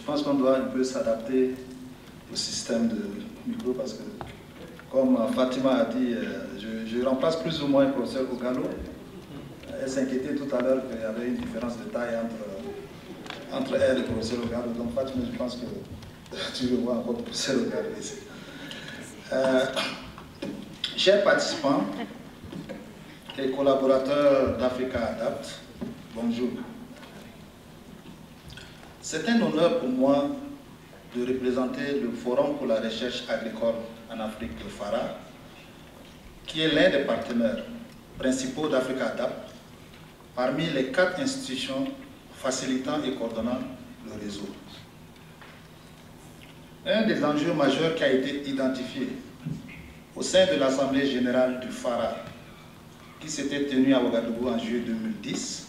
pense qu'on doit un peu s'adapter au système de micro parce que, comme Fatima a dit, je remplace plus ou moins le professeur Ogalo. Elle s'inquiétait tout à l'heure qu'il y avait une différence de taille entre elle et le professeur Ogalo. Donc Fatima, je pense que tu le vois encore, le professeur Ogalo ici. Chers participants et collaborateurs d'Africa Adapt, bonjour. C'est un honneur pour moi de représenter le Forum pour la recherche agricole en Afrique, le FARA, qui est l'un des partenaires principaux d'Africa Adapt, parmi les 4 institutions facilitant et coordonnant le réseau. Un des enjeux majeurs qui a été identifié au sein de l'Assemblée générale du FARA, qui s'était tenue à Ouagadougou en juillet 2010,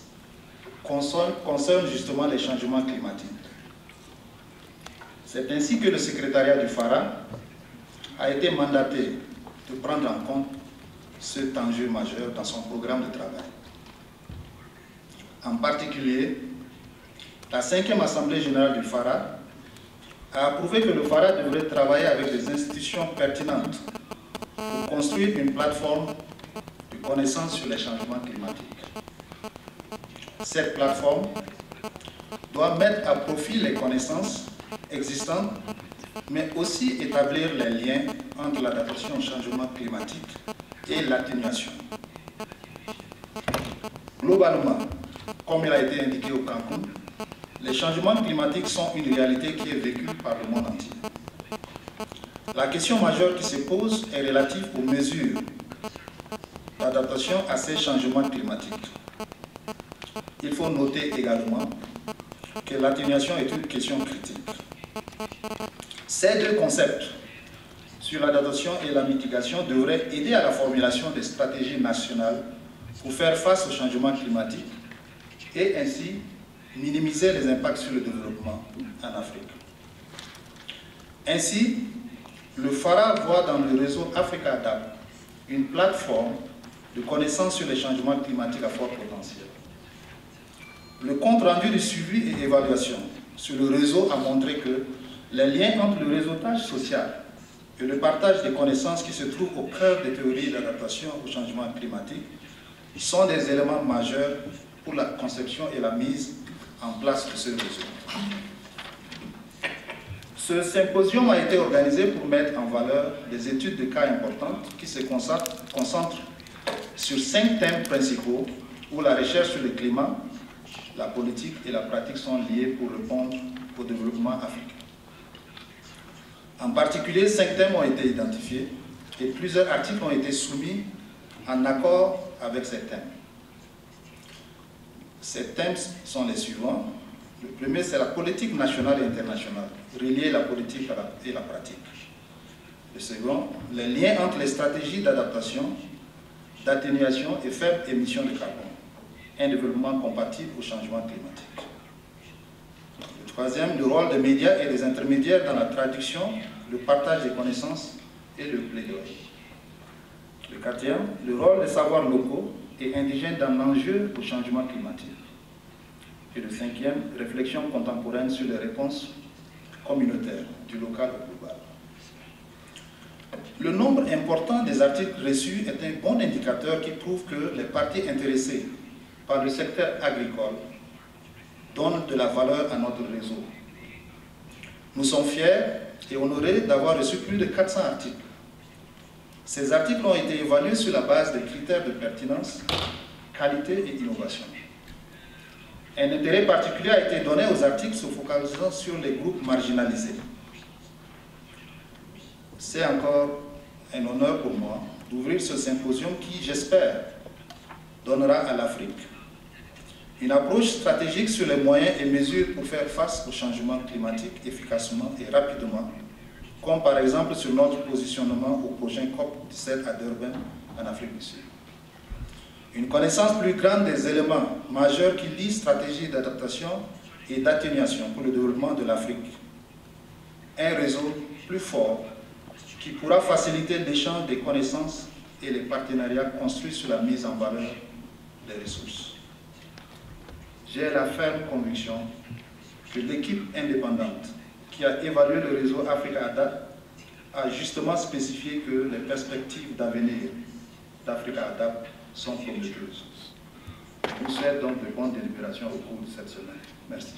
concerne justement les changements climatiques. C'est ainsi que le secrétariat du FARA a été mandaté de prendre en compte cet enjeu majeur dans son programme de travail. En particulier, la 5e Assemblée générale du FARA a approuvé que le FARA devrait travailler avec des institutions pertinentes pour construire une plateforme de connaissances sur les changements climatiques. Cette plateforme doit mettre à profit les connaissances existantes, mais aussi établir les liens entre l'adaptation au changement climatique et l'atténuation. Globalement, comme il a été indiqué au Cancun, les changements climatiques sont une réalité qui est vécue par le monde entier. La question majeure qui se pose est relative aux mesures d'adaptation à ces changements climatiques. Il faut noter également que l'atténuation est une question critique. Ces 2 concepts sur l'adaptation et la mitigation devraient aider à la formulation des stratégies nationales pour faire face au changement climatique et ainsi minimiser les impacts sur le développement en Afrique. Ainsi, le FARA voit dans le réseau Africa Adapt une plateforme de connaissances sur les changements climatiques à fort potentiel. Le compte rendu de suivi et évaluation sur le réseau a montré que les liens entre le réseautage social et le partage des connaissances qui se trouvent au cœur des théories d'adaptation au changement climatique sont des éléments majeurs pour la conception et la mise en place de ce réseau. Ce symposium a été organisé pour mettre en valeur des études de cas importantes qui se concentrent sur 5 thèmes principaux où la recherche sur le climat, la politique et la pratique sont liées pour répondre au développement africain. En particulier, 5 thèmes ont été identifiés et plusieurs articles ont été soumis en accord avec ces thèmes. Ces thèmes sont les suivants. Le premier, c'est la politique nationale et internationale, relier la politique et la pratique. Le second, les liens entre les stratégies d'adaptation, d'atténuation et faible émission de carbone, un développement compatible au changement climatique. Le troisième, le rôle des médias et des intermédiaires dans la traduction, le partage des connaissances et le plaidoyer. Le quatrième, le rôle des savoirs locaux et indigènes dans l'enjeu au changement climatique. Et le cinquième, réflexion contemporaine sur les réponses communautaires, du local au global. Le nombre important des articles reçus est un bon indicateur qui prouve que les parties intéressées par le secteur agricole donnent de la valeur à notre réseau. Nous sommes fiers et honorés d'avoir reçu plus de 400 articles. Ces articles ont été évalués sur la base des critères de pertinence, qualité et innovation. Un intérêt particulier a été donné aux articles se focalisant sur les groupes marginalisés. C'est encore un honneur pour moi d'ouvrir ce symposium qui, j'espère, donnera à l'Afrique une approche stratégique sur les moyens et mesures pour faire face au changement climatique efficacement et rapidement, comme par exemple sur notre positionnement au prochain COP17 à Durban, en Afrique du Sud. Une connaissance plus grande des éléments majeurs qui lient stratégie d'adaptation et d'atténuation pour le développement de l'Afrique. Un réseau plus fort qui pourra faciliter l'échange des connaissances et les partenariats construits sur la mise en valeur des ressources. J'ai la ferme conviction que l'équipe indépendante qui a évalué le réseau Africa ADAPT a justement spécifié que les perspectives d'avenir d'Africa ADAPT sont prometteuses. Je vous souhaite donc de bonnes délibérations au cours de cette semaine. Merci.